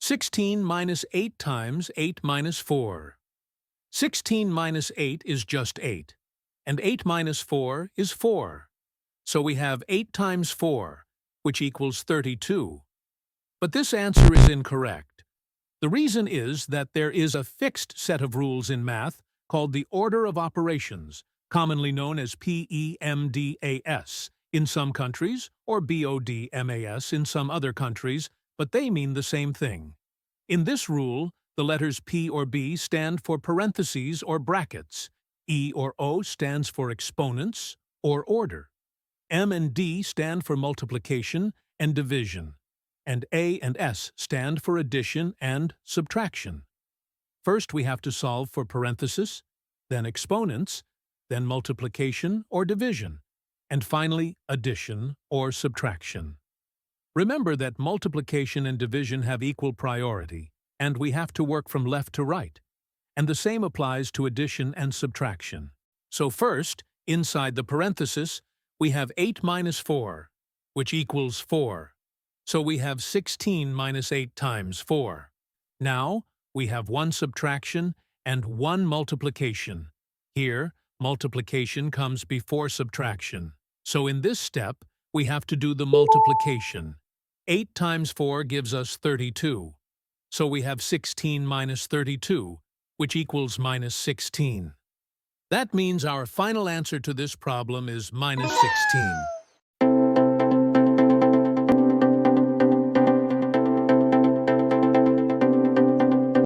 16 minus 8 times 8 minus 4. 16 minus 8 is just 8, and 8 minus 4 is 4. So we have 8 times 4, which equals 32. But this answer is incorrect. The reason is that there is a fixed set of rules in math called the order of operations, commonly known as PEMDAS in some countries, or BODMAS in some other countries, but they mean the same thing. In this rule, the letters P or B stand for parentheses or brackets, E or O stands for exponents or order, M and D stand for multiplication and division, and A and S stand for addition and subtraction. First, we have to solve for parentheses, then exponents, then multiplication or division, and finally addition or subtraction. Remember that multiplication and division have equal priority, and we have to work from left to right. And the same applies to addition and subtraction. So first, inside the parenthesis, we have 8 minus 4, which equals 4. So we have 16 minus 8 times 4. Now, we have one subtraction and one multiplication. Here, multiplication comes before subtraction. So in this step, we have to do the multiplication. 8 times 4 gives us 32. So we have 16 minus 32, which equals minus 16. That means our final answer to this problem is minus 16.